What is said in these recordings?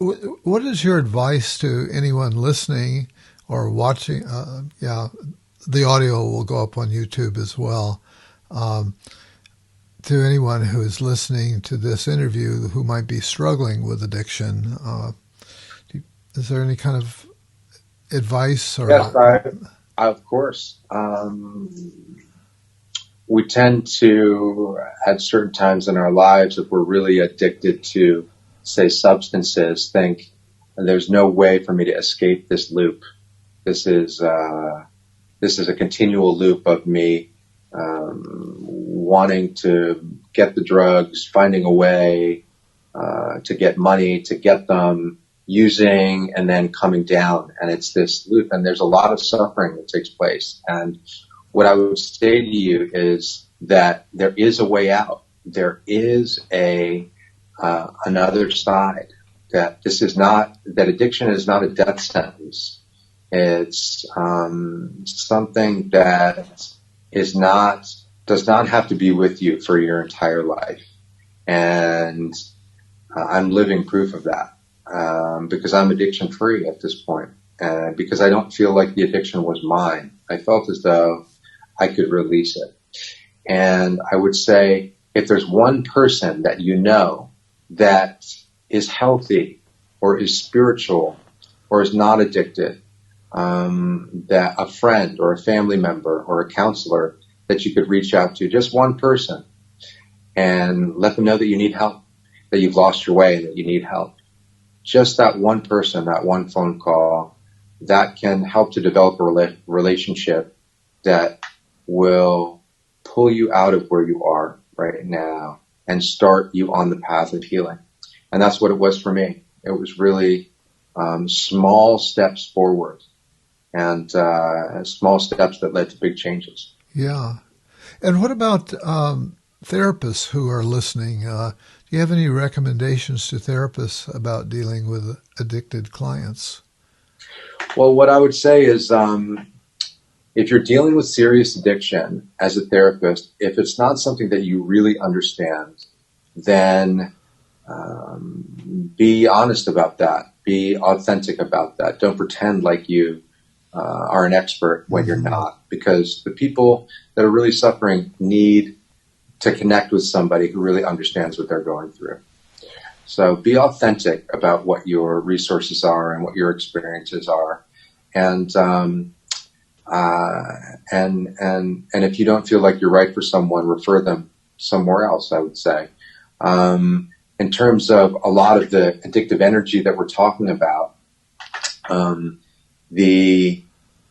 What is your advice to anyone listening or watching? The audio will go up on YouTube as well. Um, to anyone who is listening to this interview who might be struggling with addiction, is there any kind of advice Yes, or? of course. We tend to, at certain times in our lives, if we're really addicted to, say, substances, think, there's no way for me to escape this loop. This is this is a continual loop of me wanting to get the drugs, finding a way to get money, to get them, using, and then coming down. And it's this loop, and there's a lot of suffering that takes place. And what I would say to you is that there is a way out. There is another side. That this is not, that addiction is not a death sentence. It's something that does not have to be with you for your entire life. And I'm living proof of that, because I'm addiction free at this point, and because I don't feel like the addiction was mine. I felt as though I could release it. And I would say, if there's one person that you know that is healthy or is spiritual or is not addicted, that a friend or a family member or a counselor that you could reach out to, just one person, and let them know that you need help, that you've lost your way, and that you need help. Just that one person, that one phone call, that can help to develop a relationship that will pull you out of where you are right now and start you on the path of healing. And that's what it was for me. It was really small steps forward, and small steps that led to big changes. Yeah. And what about therapists who are listening? Do you have any recommendations to therapists about dealing with addicted clients? Well, what I would say is, if you're dealing with serious addiction as a therapist, if it's not something that you really understand, then be honest about that. Be authentic about that. Don't pretend like you are an expert when you're not, because the people that are really suffering need to connect with somebody who really understands what they're going through. So be authentic about what your resources are and what your experiences are. And if you don't feel like you're right for someone, refer them somewhere else, I would say. In terms of a lot of the addictive energy that we're talking about, the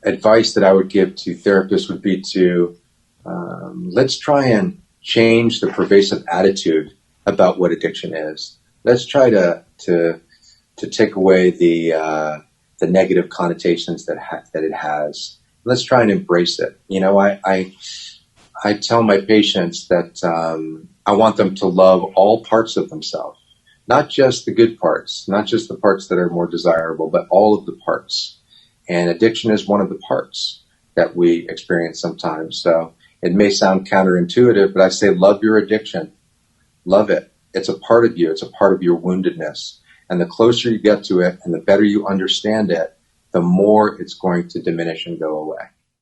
advice that I would give to therapists would be to, let's try and change the pervasive attitude about what addiction is. Let's try to take away the negative connotations that it has. Let's try and embrace it. You know, I tell my patients that I want them to love all parts of themselves, not just the good parts, not just the parts that are more desirable, but all of the parts. And addiction is one of the parts that we experience sometimes. So it may sound counterintuitive, but I say love your addiction. Love it. It's a part of you. It's a part of your woundedness. And the closer you get to it and the better you understand it, the more it's going to diminish and go away.